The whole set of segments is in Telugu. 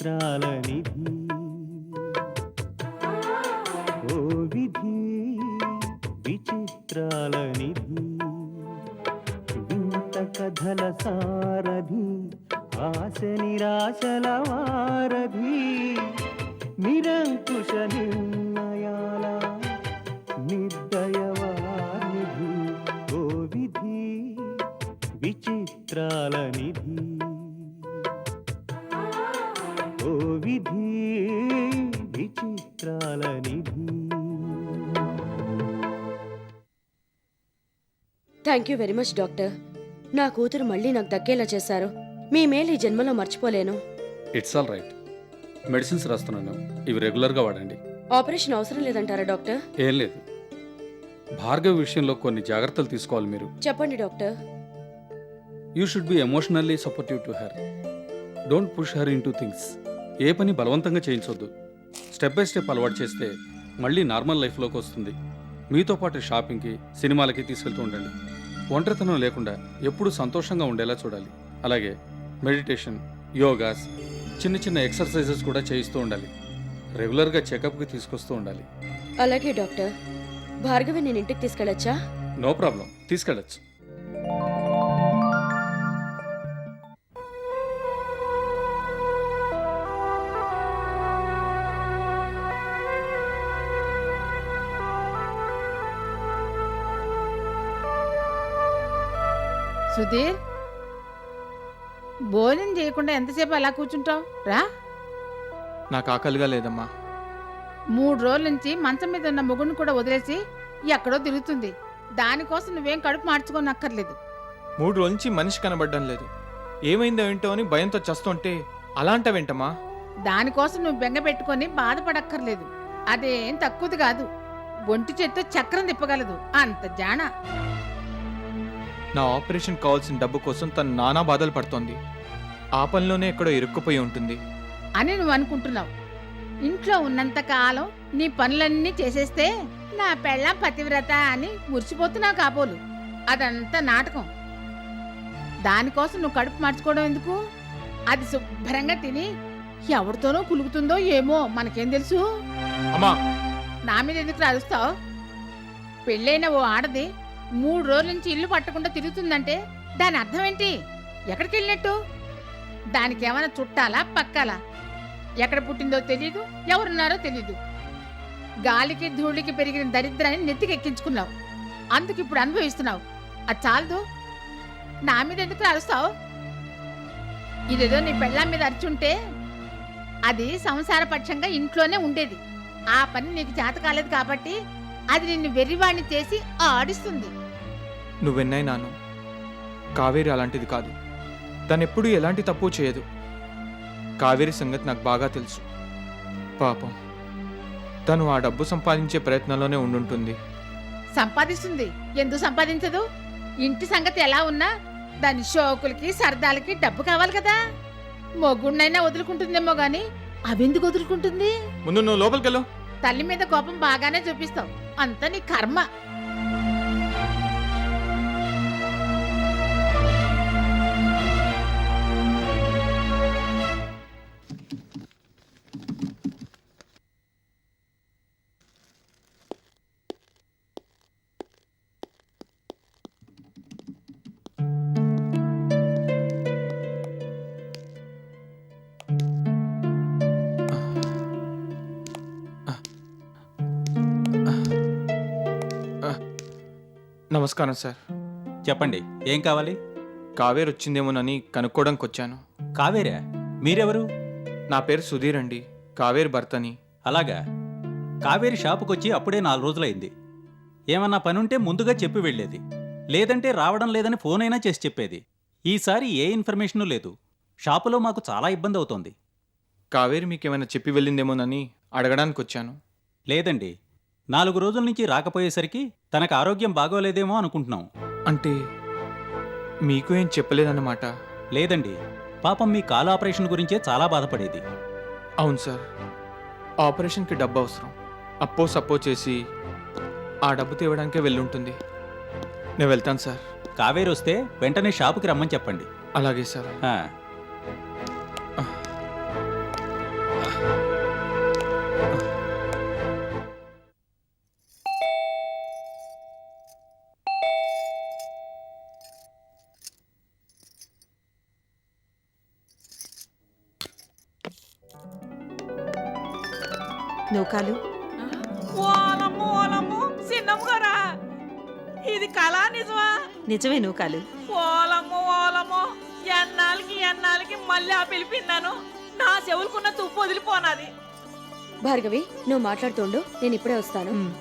విచిత్రాల నిధి ఓ విధి విచిత్రాల నిధి వింత కథల సారథి ఆశ నిరాశల వారధి నిరంకుశ నిర్ణయాల నిర్దయవానిధి ఓ విధి విచిత్రాల నిధి ఓ విధి విచిత్రాల నిధి. Thank you very much doctor. నా కూతురు మళ్ళీ నాకు దక్కేలా చేశారు. మీ మేలు ఈ జన్మలో మర్చిపోలేను. It's all right. మెడిసిన్స్ రాస్తున్నాను, ఇవి రెగ్యులర్గా వాడండి. ఆపరేషన్ అవసరం లేదంటారా డాక్టర్? ఏం లేదు, భార్గవ్ విషయంలో కొన్ని జాగ్రత్తలు తీసుకోవాలి మీరు. చెప్పండి doctor. You should be emotionally supportive to her. Don't push her into things. ఏ పని బలవంతంగా చేయించొద్దు. స్టెప్ బై స్టెప్ అలవాటు చేస్తే మళ్ళీ నార్మల్ లైఫ్లోకి వస్తుంది. మీతో పాటు షాపింగ్కి, సినిమాలకి తీసుకెళ్తూ ఉండండి. ఒంటరితనం లేకుండా ఎప్పుడూ సంతోషంగా ఉండేలా చూడాలి. అలాగే మెడిటేషన్, యోగాస్, చిన్న చిన్న ఎక్సర్సైజెస్ కూడా చేయిస్తూ ఉండాలి. రెగ్యులర్గా చెకప్కి తీసుకొస్తూ ఉండాలి. అలాగే డాక్టర్. భార్గవి నేను ఇంటికి తీసుకెళ్ళొచ్చా? నో ప్రాబ్లం, తీసుకెళ్ళచ్చు. సుధీర్, భోజనం చేయకుండా ఎంతసేపు అలా కూర్చుంటావు? రా. నాకు ఆకలిగా లేదమ్మా. 3 రోజుల నుంచి మంచం మీద ఉన్న మొగుడిని కూడా వదిలేసి ఎక్కడో తిరుగుతుంది. దానికోసం నువ్వేం కడుపు మార్చుకోనక్కర్లేదు. 3 రోజుల నుంచి మనిషి కనబడడం లేదు. ఏమైందో ఏంటో అని భయంతో చస్తుంటే అలాంటవేంటమ్మా? దానికోసం నువ్వు బెంగ పెట్టుకొని బాధపడక్కర్లేదు. అదేం తక్కువది కాదు. ఒంటి చేత్తో చక్రం తిప్పగలదు, అంత జాణ. నా ఆపరేషన్ కావాల్సిన డబ్బు కోసం తను నానా బాధలు పడుతోంది. ఆ పనిలోనే ఎక్కడో ఇరుక్కుపోయి ఉంటుంది అని నువ్వు అనుకుంటున్నావు. ఇంట్లో ఉన్నంత కాలం నీ పనులన్నీ చేసేస్తే నా పెళ్ళాం పతివ్రత అని మురిసిపోతున్నావు కాబోలు. అదంతా నాటకం. దానికోసం నువ్వు కడుపు మార్చుకోవడం ఎందుకు? అది శుభ్రంగా తిని ఎవరితోనో కులుగుతుందో ఏమో, మనకేం తెలుసు? అమ్మా, నా మీద ఎందుకు రాలుస్తావు? పెళ్ళైన ఓ ఆడది 3 రోజుల నుంచి ఇల్లు పట్టకుండా తిరుగుతుందంటే దాని అర్థం ఏంటి? ఎక్కడికి వెళ్ళినట్టు? దానికి ఏమైనా చుట్టాలా, పక్కాలా? ఎక్కడ పుట్టిందో తెలీదు, ఎవరున్నారో తెలీదు. గాలికి ధూళికి పెరిగిన దరిద్రాన్ని నెత్తికెక్కించుకున్నావు. అందుకు ఇప్పుడు అనుభవిస్తున్నావు. అది చాలదు, నా మీద ఎందుకు అరుస్తావు? ఇదేదో నీ పెళ్ళాం మీద అరిచుంటే అది సంసారపక్షంగా ఇంట్లోనే ఉండేది. ఆ పని నీకు చేత కాలేదు కాబట్టి అది నిన్ను వెర్రివాణ్ణి చేసి ఆడిస్తుంది. నువ్వెన్నైనాను, కావేరి అలాంటిది కాదు. తనెప్పుడూ ఎలాంటి తప్పు చేయదు. కావేరి సంగతి నాకు బాగా తెలుసు. పాపం, తను ఆ డబ్బు సంపాదించే ప్రయత్నంలోనే ఉండుంటుంది. సంపాదిస్తుంది, ఎందుకు సంపాదించదు? ఇంటి సంగతి ఎలా ఉన్నా దాని షోకులకి సరదాలకి డబ్బు కావాలి కదా. మొగుడినైనా వదులుకుంటుందేమో గాని అవెందుకు వదులుకుంటుంది? ముందు నువ్వు లోపలికెళ్ళు. తల్లి మీద కోపం బాగానే చూపిస్తావు, అంతా నీ కర్మ. నమస్కారం సార్. చెప్పండి, ఏం కావాలి? కావేరి వచ్చిందేమోనని కనుక్కోవడానికి వచ్చాను. కావేరా? మీరెవరు? నా పేరు సుధీర్ అండి, కావేరి భర్తని. అలాగా. కావేరి షాపుకొచ్చి అప్పుడే 4 రోజులైంది. ఏమన్నా పనుంటే ముందుగా చెప్పి వెళ్ళేది, లేదంటే రావడం లేదని ఫోన్ అయినా చేసి చెప్పేది. ఈసారి ఏ ఇన్ఫర్మేషను లేదు. షాపులో మాకు చాలా ఇబ్బంది అవుతోంది. కావేరి మీకేమైనా చెప్పి వెళ్ళిందేమోనని అడగడానికి వచ్చాను. లేదండి, 4 రోజుల నుంచి రాకపోయేసరికి తనకు ఆరోగ్యం బాగోలేదేమో అనుకుంటున్నాం. అంటే మీకు ఏం చెప్పలేదన్నమాట? లేదండి, పాపం మీ కాలు ఆపరేషన్ గురించే చాలా బాధపడేది. అవును సార్, ఆపరేషన్కి డబ్బు అవసరం. అప్పో సప్పో చేసి ఆ డబ్బు తేవడానికే వెళ్ళుంటుంది. నేను వెళ్తాను సార్. కావేరి వస్తే వెంటనే షాపుకి రమ్మని చెప్పండి. అలాగే సార్. ఆ. నూకాలు ఓలమ్మ ఓలమ్మ చిన్నమ్మ గారా ఇది కళా నిజమా? నిజమే నూకాలు. ఓలమ్మ ఓలమ్మ ఎన్నాళ్ళకి మళ్ళీ ఆ పిలిపిన్నాను. నా చెవులకున్న తుప్పు వదిలిపోనాది. భార్గవి నువ్వు మాట్లాడుతుండు, నేను ఇప్పుడే వస్తాను. ఉమ్,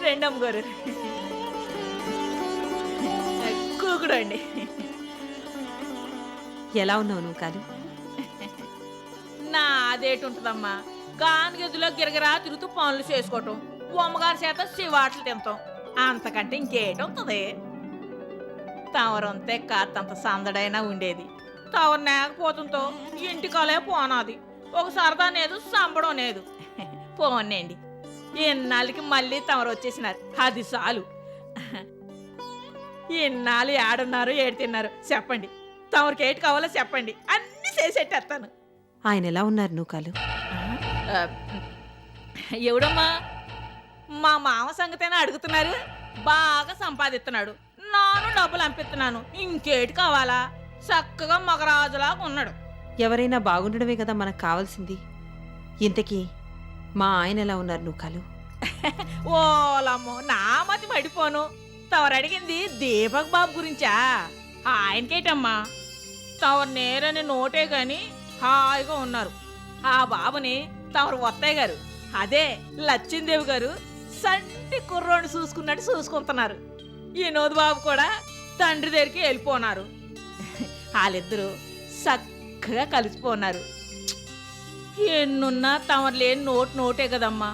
రెండమ్మ గారు కూకుడండి. ఎలా ఉన్నావు నూకాలు? నా అదేటుంటదమ్మా, గానిగదిలో గిరగిరా తిరుగుతూ పనులు చేసుకోవటం, అమ్మగారి చేత శివాట్లు తింటాం, అంతకంటే ఇంకేటుంటది? తవరంతే కాస్తంత సందడైనా ఉండేది. తవరు నేకపోతుంతో ఇంటికాలే పోనాది. ఒక సరదా లేదు, సంబడం లేదు. పోనండి, ఇన్నాళ్ళకి మళ్ళీ తమరు వచ్చేసినారు, అది చాలు. ఇన్నాళ్ళు ఏడున్నారు, ఏడు తిన్నారు చెప్పండి. తమరికి ఏటి కావాలో చెప్పండి, అన్నీ చేసేటేస్తాను. ఆయన ఎలా ఉన్నారు నూకాలు? ఎవడమ్మా? మా మామ సంగతేనా అడుగుతున్నారు? బాగా సంపాదిస్తున్నాడు, నాను డబ్బులు పంపిస్తున్నాను, ఇంకేటి కావాలా? చక్కగా మగరాజులాగా ఉన్నాడు. ఎవరైనా బాగుండడమే కదా మనకు కావాల్సింది. ఇంతకీ మా ఆయన ఎలా ఉన్నారు నూకాలు? ఓలమ్మో, నా మతి పడిపోను. తవరు అడిగింది దీపక్ బాబు గురించా? ఆయనకేటమ్మా, తవరు నేరని నోటే గాని హాయిగా ఉన్నారు. ఆ బాబుని తమరు వత్తయ్య గారు, అదే లచ్చిందేవి గారు సంటి కుర్రోని చూసుకున్నట్టు చూసుకుంటున్నారు. ఈ నోదు బాబు కూడా తండ్రి దగ్గరికి వెళ్ళిపోన్నారు. వాళ్ళిద్దరూ చక్కగా కలిసిపోన్నారు. ఎన్నున్నా తమరు లేని నోటే కదమ్మా,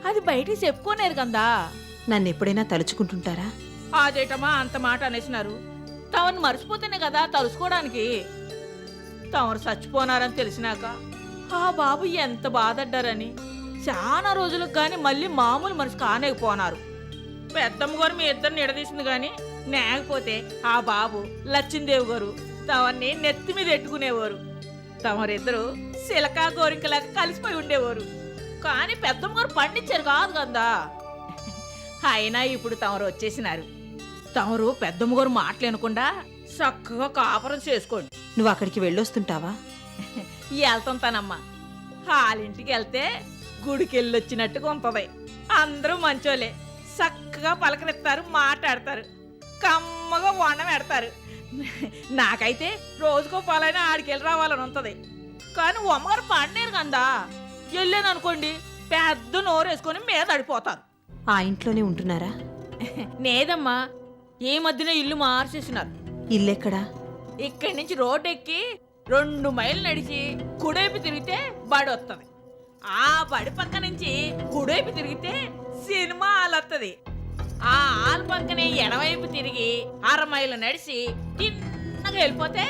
అది బయటికి చెప్పుకోనేరు కదా. నన్ను ఎప్పుడైనా తలుచుకుంటుంటారా? అదేటమ్మా అంత మాట అనేసినారు? తమను మర్చిపోతేనే కదా తలుసుకోవడానికి. తమరు చచ్చిపోనారని తెలిసినాక ఆ బాబు ఎంత బాధడ్డారని చాలా రోజులకు గాని మళ్ళీ మామూలు మనిషి కానేకపోనారు. పెద్దమ్మ గారు మీ ఇద్దరిని ఎడదీసింది గాని, లేకపోతే ఆ బాబు లచ్చిందేవి గారు తమని నెత్తి మీద ఎట్టుకునేవారు. తమరిద్దరు సిలకా గోరింకలాగా కలిసిపోయి ఉండేవారు. కానీ పెద్దమ్మ గారు పండించారు కాదు కదా. అయినా ఇప్పుడు తమరు వచ్చేసినారు. తమరు పెద్దమ్మ గారు మాటలేనకుండా చక్కగా కాపురం చేసుకోండి. నువ్వు అక్కడికి వెళ్ళొస్తుంటావా? వెళ్తానమ్మా. వాళ్ళింటికి వెళ్తే గుడికి వెళ్ళొచ్చినట్టుగా ఉంటది. అందరూ మంచోలే, చక్కగా పలకరిస్తారు, మాట్లాడతారు, కమ్మగా వండ పెడతారు. నాకైతే రోజుకో పాలైనా ఆడికి వెళ్ళి రావాలని ఉంటది. కానీ అమ్మగారు పండేరు కదా, వెళ్ళాను అనుకోండి పెద్ద నోరేసుకొని మీద అడిపోతారు. ఆ ఇంట్లోనే ఉంటున్నారా? లేదమ్మా, ఈ మధ్యన ఇల్లు మార్చేసినారు. ఇల్లెక్కడా? ఇక్కడి నుంచి రోడ్ ఎక్కి 2 మైళ్ళు నడిచి కుడైపు తిరిగితే బడి వస్తుంది. ఆ బడి పక్క నుంచి కుడైపు తిరిగితే సినిమా హాల్ వస్తుంది. ఆ హాల్ పక్కనే ఎడవైపు తిరిగి 1/2 మైళ్ళు నడిచి తిన్నగా వెళ్ళిపోతే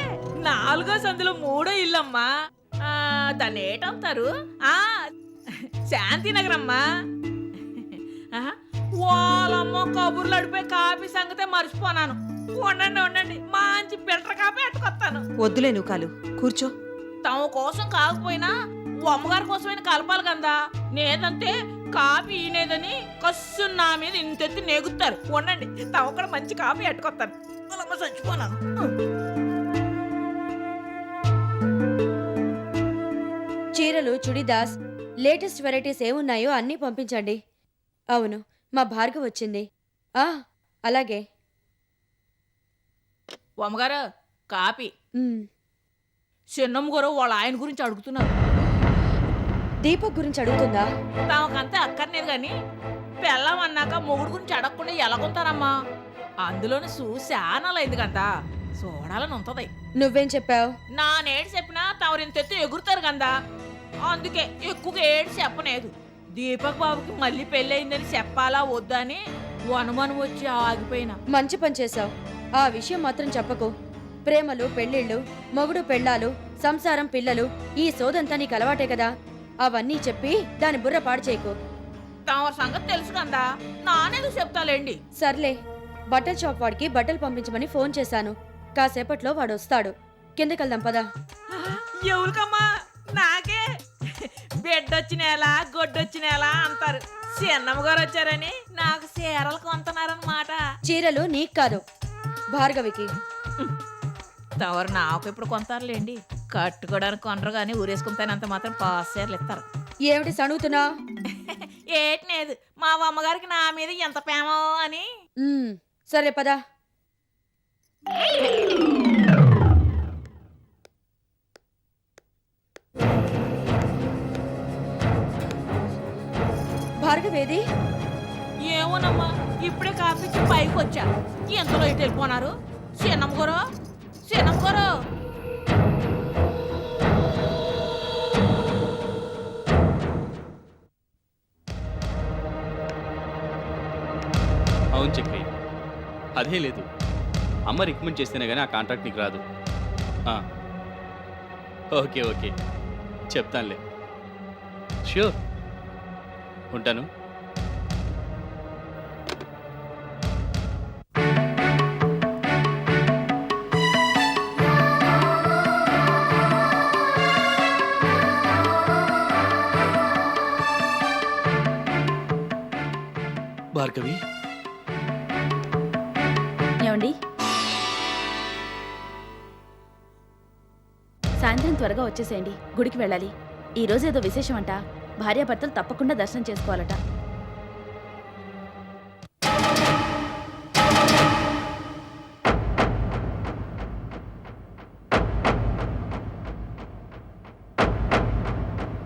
4వ సందులో 3వ ఇల్లమ్మా. దాన్ని ఏటంటారు? శాంతినగర్ అమ్మా. ఓలమ్మో, కబుర్లు అడిపోయి కాఫీ సంగతే మర్చిపోనాను. ఉండండి, మంచి ఫిల్టర్ కాఫీ అట్టుకొస్తాను. వద్దులే నూకాలు, కూర్చో. తమ కోసం కాకపోయినా అమ్మగారి కోసమైనా కలపాలి కదా. నేదంతే కాఫీ ఈనేదని కస్సు నా మీద ఇంతెత్తి నెగుతారు. ఉండండి, తమ కూడా మంచి కాఫీ అట్టుకొస్తాను. వాళ్ళమ్మ చచ్చిపోనాను. చీరలు, చుడిదాస్, లేటెస్ట్ వెరైటీస్ ఏమున్నాయో అన్నీ పంపించండి. అవును, మా భార్గవ్ వచ్చింది. అలాగే. అమ్మగారు కాఫీ. ఉమ్, చిన్నమ్మ గారు వాళ్ళ ఆయన గురించి అడుగుతున్నారు. దీపక్ గురించి అడుగుతుందా? తమకంతే అక్కర్లేదు కానీ పెళ్ళం అన్నాక మొగుడు గురించి అడగకుండా ఎలాగొంటారమ్మా? అందులోని చూశానాలైంది కదా, చూడాలని ఉంటది. నువ్వేం చెప్పావు? నా నేడు చెప్పినా తమరింతెత్తు ఎగురుతారు కదా, అందుకే ఎక్కువగా ఏడు చెప్పలేదు. దీపక్ బాబుకి మళ్ళీ పెళ్ళయిందని చెప్పాలా వద్దా అని అనుమానం వచ్చి ఆగిపోయినా. మంచి పని చేశావు. ఆ విషయం మాత్రం చెప్పకు. ప్రేమలు, పెళ్ళిళ్ళు, మొగుడు పెళ్ళాలు, సంసారం, పిల్లలు, ఈ సోదంతా నీకు అలవాటే కదా. అవన్నీ చెప్పి దాని బుర్ర పాడు చేయకు. తమ సంగతి తెలుసు కదా, నానేది చెప్తాలేండి. సర్లే, బట్టల షాప్ వాడికి బట్టలు పంపించమని ఫోన్ చేశాను. కాసేపట్లో వాడు వస్తాడు. కిందకెళ్దాం పదా. ఎవరికమ్మా? నాకే. బిడ్డొచ్చినేలా గొడ్డొచ్చినేలా అంటారు. చిన్నమ్మ గారు వచ్చారని నాకు చీరలు కొంటున్నారన్నమాట. చీరలు నీకు కాదు, భార్గవికి. తవరు నాకు ఇప్పుడు కొంటారులేండి. కట్టుకోవడానికి కొనరు కానీ ఊరేసుకుంటానంత మాత్రం పాసేర్లు ఇస్తారు. ఏమిటి సణుగుతున్నా? ఏటి లేదు, మా అమ్మగారికి నా మీద ఎంత ప్రేమో అని. సరే పదా. భార్గవేది? ఏమోనమ్మా, ఇప్పుడే కాఫీ ఇచ్చి పైకి వచ్చా. ఎంతలో ఇటు వెళ్ళిపోనారు. చిన్నమ్మగారు, చిన్నమ్మగారు. అవును చక్రి, అదే లేదు. అమ్మ రికమెండ్ చేస్తేనే కానీ ఆ కాంట్రాక్ట్ నీకు రాదు. Okay okay, చెప్తానులే. ష్యూర్, ఉంటాను. భార్గవి, ఏమండి, సాయంత్రం త్వరగా వచ్చేసేయండి. గుడికి వెళ్ళాలి. ఈ రోజు ఏదో విశేషం అంట. భార్యాభర్తలు తప్పకుండా దర్శనం చేసుకోవాలట.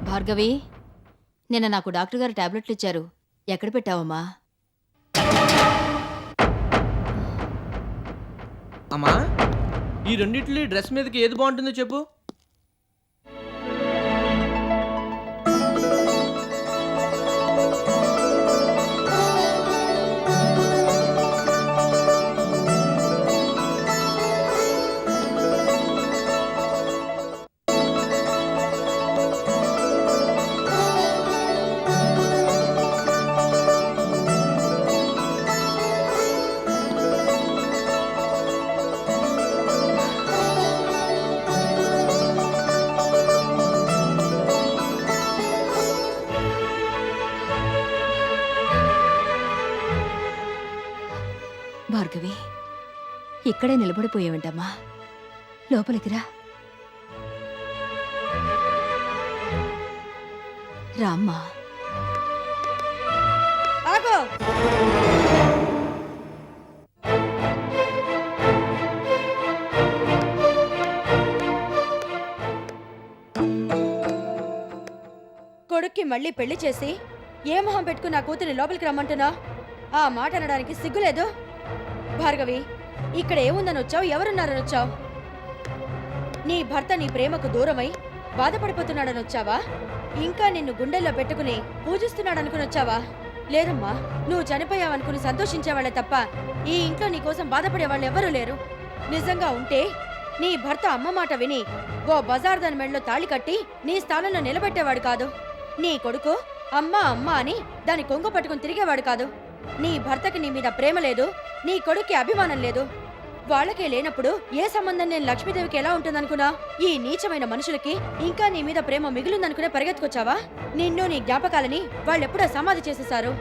భార్గవి, నిన్న నాకు డాక్టర్ గారు టాబ్లెట్లు ఇచ్చారు. ఎక్కడ పెట్టావమ్మా? అమ్మా, ఈ రెండిట్లు డ్రెస్ మీదకి ఏది బాగుంటుందో చెప్పు. భార్గవి, ఇక్కడే నిలబడిపోయావంటమ్మా. లోపలికి రా. రామ్మా. ఆగో! కొడుక్కి మళ్ళీ పెళ్లి చేసి ఏ మొహం పెట్టుకుని నా కూతురిని లోపలికి రమ్మంటున్నా? ఆ మాట అనడానికి సిగ్గులేదు? భార్గవి, ఇక్కడ ఏముందని వచ్చావు? ఎవరున్నారని వచ్చావు? నీ భర్త నీ ప్రేమకు దూరమై బాధపడిపోతున్నాడని వచ్చావా? ఇంకా నిన్ను గుండెల్లో పెట్టుకుని పూజిస్తున్నాడనుకుని వచ్చావా? లేదమ్మా, నువ్వు చనిపోయావనుకుని సంతోషించేవాళ్లే తప్ప ఈ ఇంట్లో నీ కోసం బాధపడే వాళ్ళు ఎవరూ లేరు. నిజంగా ఉంటే నీ భర్త అమ్మ మాట విని ఓ బజార్ దాని మెడలో తాళి కట్టి నీ స్థానంలో నిలబెట్టేవాడు కాదు. నీ కొడుకు అమ్మ అమ్మ అని దాని కొంగు పట్టుకుని తిరిగేవాడు కాదు. నీ భర్తకి నీ మీద ప్రేమ లేదు, నీ కొడుక్కి అభిమానం లేదు. వాళ్ళకే లేనప్పుడు ఏ సంబంధం నేను లక్ష్మీదేవికి ఎలా ఉంటుందనుకున్నా? ఈ నీచమైన మనుషులకి ఇంకా నీ మీద ప్రేమ మిగిలిందనుకునే పరిగెత్తుకొచ్చావా? నిన్ను నీ జ్ఞాపకాలని వాళ్ళెప్పుడో సమాధి చేసేశారు.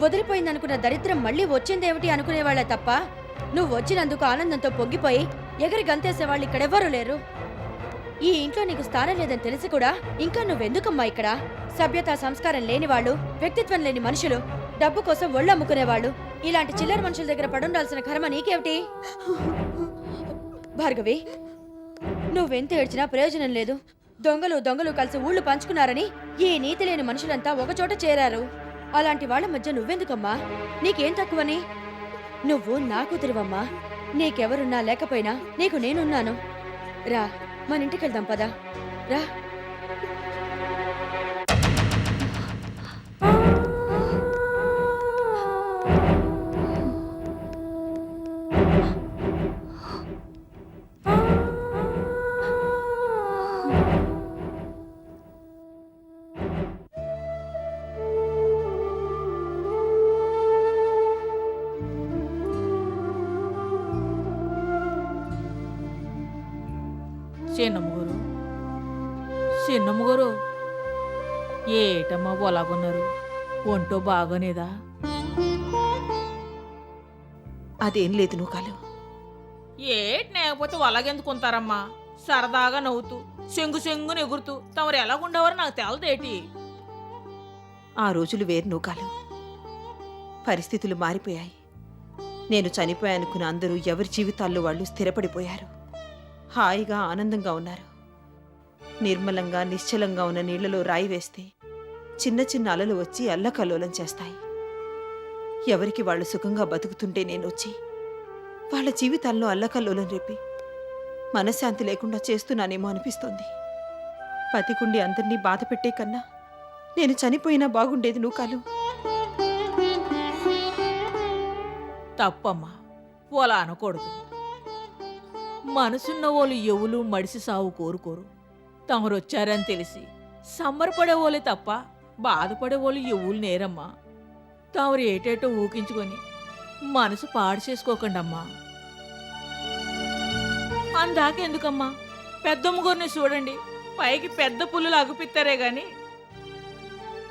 వదిలిపోయిందనుకున్న దరిద్రం మళ్ళీ వచ్చిందేమిటి అనుకునేవాళ్లే తప్ప నువ్వు వచ్చినందుకు ఆనందంతో పొంగిపోయి ఎగిరి గంతేసేవాళ్ళు ఇక్కడెవ్వరూ లేరు. ఈ ఇంట్లో నీకు స్థానం లేదని తెలిసి కూడా ఇంకా నువ్వెందుకమ్మా ఇక్కడ? సభ్యత సంస్కారం లేని వాళ్ళు, వ్యక్తిత్వం లేని మనుషులు, డబ్బు కోసం ఒళ్ళమ్ముకునేవాళ్ళు, ఇలాంటి చిల్లర మనుషుల దగ్గర పడుండాల్సిన కర్మ నీకేమిటి? భార్గవి, నువ్వెంత ఏడ్చినా ప్రయోజనం లేదు. దొంగలు కలిసి ఊళ్ళు పంచుకున్నారని ఈ నీతి లేని మనుషులంతా ఒకచోట చేరారు. అలాంటి వాళ్ళ మధ్య నువ్వెందుకమ్మా? నీకేం తక్కువని? నువ్వు నా కూతురివమ్మా. నీకెవరున్నా లేకపోయినా నీకు నేనున్నాను. రా, మన ఇంటికి వెళ్దాం పదా. రా. చిన్నమ్మగారు, చిన్నమ్మగారు, ఏటమ్మా అలాగున్నారు? ఒంటో బాగోనేదా? అదేం లేదు నూకాలు. ఏటి లేకపోతే అలాగెందుకుంటారమ్మా? సరదాగా నవ్వుతూ సెంగు సెంగుని ఎగురుతూ తమరు ఎలాగుండేవారో నాకు తెలదేటి. ఆ రోజులు వేరు నూకాలు. పరిస్థితులు మారిపోయాయి. నేను చనిపోయానుకున్న అందరూ ఎవరి జీవితాల్లో వాళ్ళు స్థిరపడిపోయారు. హాయిగా ఆనందంగా ఉన్నారు. నిర్మలంగా నిశ్చలంగా ఉన్న నీళ్లలో రాయి వేస్తే చిన్న చిన్న అలలు వచ్చి అల్లకల్లోలం చేస్తాయి. ఎవరికి వాళ్ళు సుఖంగా బతుకుతుంటే నేను వచ్చి వాళ్ళ జీవితాల్లో అల్లకల్లోలం రేపి మనశ్శాంతి లేకుండా చేస్తున్నానేమో అనిపిస్తోంది. బతికుండి అందరినీ బాధ పెట్టే కన్నా నేను చనిపోయినా బాగుండేది నూకాలు. తప్పమ్మా, అలా అనకూడదు. మనసున్న వాళ్ళు ఎవరు మడిసి సావు కోరుకోరు. తమరు వచ్చారని తెలిసి సంబరపడే వాళ్ళే తప్ప బాధపడే వాళ్ళు ఎవరు నేరమ్మా. తమరు ఏటేటో ఊకించుకొని మనసు పాడు చేసుకోకండమ్మా. అందాకెందుకమ్మా, పెద్దమ్మ గారిని చూడండి, పైకి పెద్ద పుల్లులు అగుపిస్తారే గాని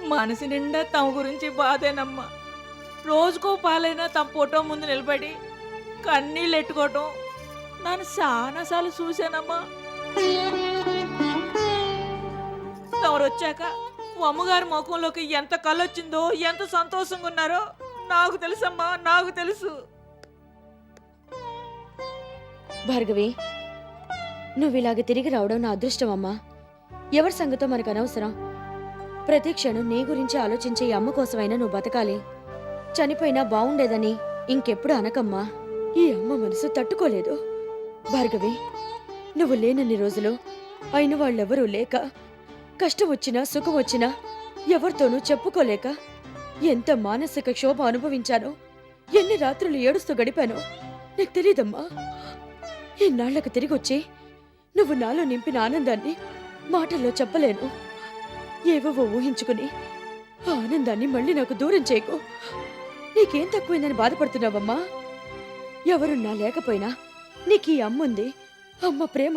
మనసు నిండా తమ గురించి బాధేనమ్మా. రోజుకో పాలైనా తమ ఫోటో ముందు నిలబడి కన్నీళ్ళు ఎట్టుకోవటం నన్ను చాలాసార్లు చూశానమ్మా. తమరు వచ్చాక అమ్మగారి ముఖంలోకి ఎంత కళ్ళొచ్చిందో, ఎంత సంతోషంగా ఉన్నారో నాకు తెలుసమ్మా, నాకు తెలుసు. భార్గవి, నువ్వు ఇలాగ తిరిగి రావడం నా అదృష్టం అమ్మా. ఎవరి సంగతో మనకు అనవసరం. ప్రతి క్షణం నీ గురించి ఆలోచించే ఈ అమ్మ కోసమైనా నువ్వు బతకాలి. చనిపోయినా బాగుండేదని ఇంకెప్పుడు అనకమ్మా. ఈ అమ్మ మనసు తట్టుకోలేదు. భార్గవి, నువ్వు లేనన్ని రోజులు అయిన వాళ్ళెవరూ లేక, కష్టం వచ్చినా సుఖం వచ్చినా ఎవరితోనూ చెప్పుకోలేక ఎంత మానసిక క్షోభ అనుభవించానో, ఎన్ని రాత్రులు ఏడుస్తూ గడిపానో నీకు తెలీదమ్మా. ఇన్నాళ్లకు తిరిగొచ్చి నువ్వు నాలో నింపిన ఆనందాన్ని మాటల్లో చెప్పలేను. ఏవో ఊహించుకుని ఆ ఆనందాన్ని మళ్ళీ నాకు దూరం చేయకు. నీకేం తక్కువైందని బాధపడుతున్నావమ్మా? ఎవరున్నా లేకపోయినా నీకు ఈ అమ్ముంది. అమ్మ ప్రేమ